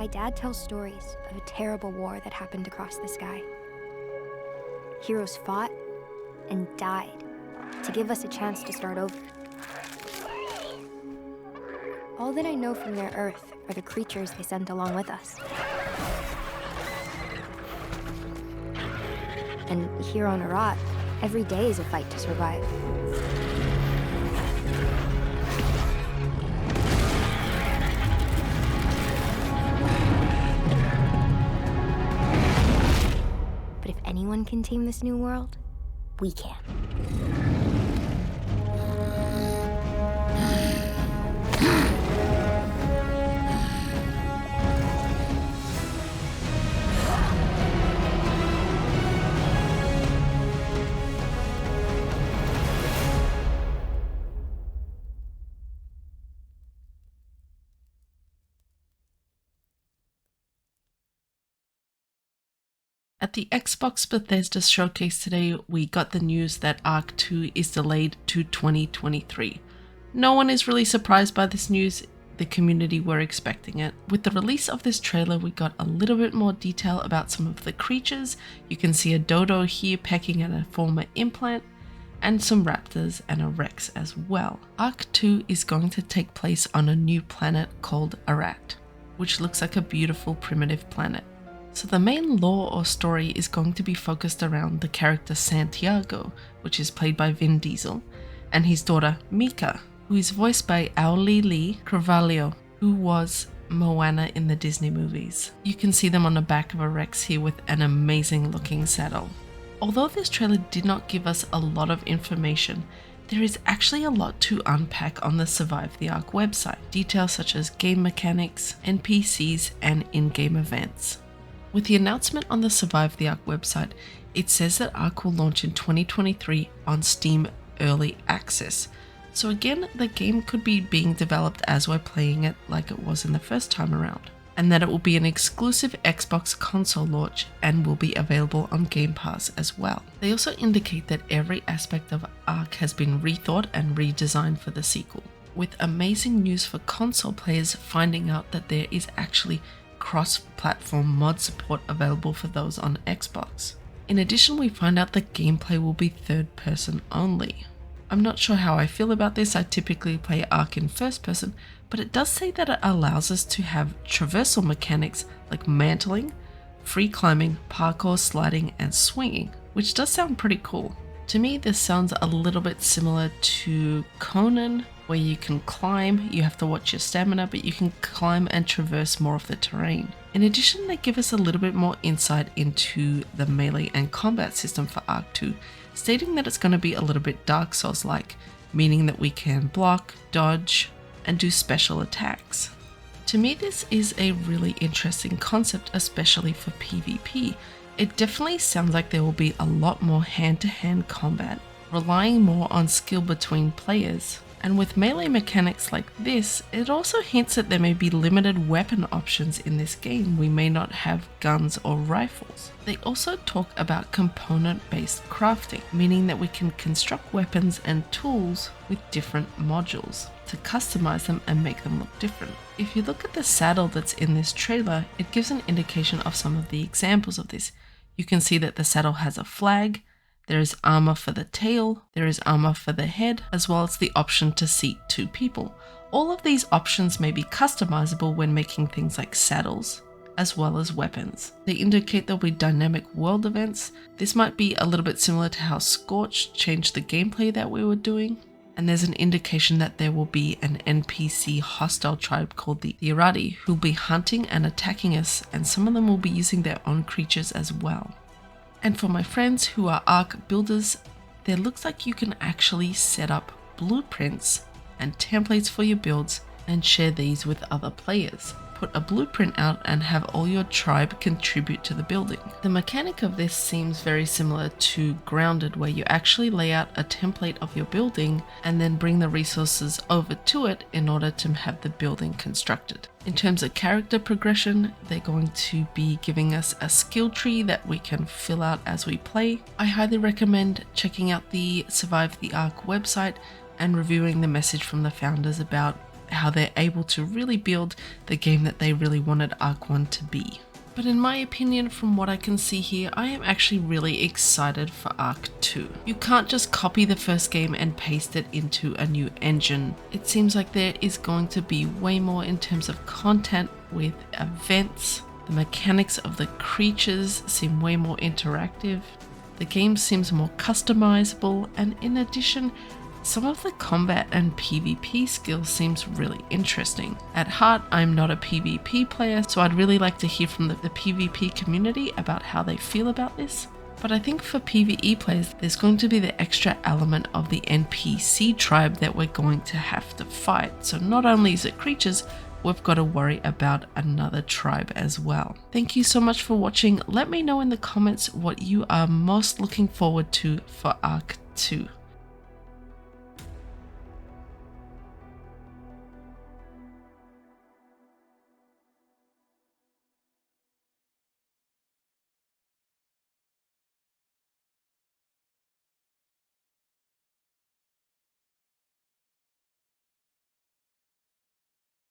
My dad tells stories of a terrible war that happened across the sky. Heroes fought and died to give us a chance to start over. All that I know from their Earth are the creatures they sent along with us. And here on Arat, every day is a fight to survive. But if anyone can tame this new world, we can. At the Xbox Bethesda showcase today, we got the news that Ark 2 is delayed to 2023. No one is really surprised by this news, the community were expecting it. With the release of this trailer, we got a little bit more detail about some of the creatures. You can see a dodo here pecking at a former implant, and some raptors and a rex as well. Ark 2 is going to take place on a new planet called Arat, which looks like a beautiful primitive planet. So the main lore or story is going to be focused around the character Santiago, which is played by Vin Diesel, and his daughter Mika, who is voiced by Auli'i Cravalho, who was Moana in the Disney movies. You can see them on the back of a Rex here with an amazing looking saddle. Although this trailer did not give us a lot of information, there is actually a lot to unpack on the Survive the Ark website. Details such as game mechanics, NPCs, and in-game events. With the announcement on the Survive the Ark website, it says that Ark will launch in 2023 on Steam Early Access. So again, the game could be being developed as we're playing it like it was in the first time around. And that it will be an exclusive Xbox console launch and will be available on Game Pass as well. They also indicate that every aspect of Ark has been rethought and redesigned for the sequel. With amazing news for console players finding out that there is actually cross-platform mod support available for those on Xbox. In addition, we find out that gameplay will be third person only. I'm not sure how I feel about this. I typically play Ark in first person, but it does say that it allows us to have traversal mechanics like mantling, free climbing, parkour, sliding, and swinging, which does sound pretty cool. To me, this sounds a little bit similar to Conan, where you can climb, you have to watch your stamina, but you can climb and traverse more of the terrain. In addition, they give us a little bit more insight into the melee and combat system for Ark 2, stating that it's going to be a little bit Dark Souls-like, meaning that we can block, dodge, and do special attacks. To me, this is a really interesting concept, especially for PvP. It definitely sounds like there will be a lot more hand-to-hand combat, relying more on skill between players. And with melee mechanics like this, it also hints that there may be limited weapon options in this game. We may not have guns or rifles. They also talk about component-based crafting, meaning that we can construct weapons and tools with different modules to customize them and make them look different. If you look at the saddle that's in this trailer, it gives an indication of some of the examples of this. You can see that the saddle has a flag, there is armor for the tail, there is armor for the head, as well as the option to seat 2 people. All of these options may be customizable when making things like saddles, as well as weapons. They indicate there'll be dynamic world events. This might be a little bit similar to how Scorch changed the gameplay that we were doing. And there's an indication that there will be an NPC hostile tribe called the Irati who'll be hunting and attacking us, and some of them will be using their own creatures as well. And for my friends who are Ark builders, there looks like you can actually set up blueprints and templates for your builds and share these with other players. Put a blueprint out and have all your tribe contribute to the building. The mechanic of this seems very similar to Grounded, where you actually lay out a template of your building and then bring the resources over to it in order to have the building constructed. In terms of character progression, they're going to be giving us a skill tree that we can fill out as we play. I highly recommend checking out the Survive the Ark website and reviewing the message from the founders about how they're able to really build the game that they really wanted Arc 1 to be. But in my opinion, from what I can see here, I am actually really excited for Arc 2. You can't just copy the first game and paste it into a new engine. It seems like there is going to be way more in terms of content with events. The mechanics of the creatures seem way more interactive. The game seems more customizable, and in addition, some of the combat and PvP skills seems really interesting. At heart, I'm not a PvP player, so I'd really like to hear from the PvP community about how they feel about this. But I think for PvE players, there's going to be the extra element of the NPC tribe that we're going to have to fight. So not only is it creatures, we've got to worry about another tribe as well. Thank you so much for watching. Let me know in the comments what you are most looking forward to for Arc 2.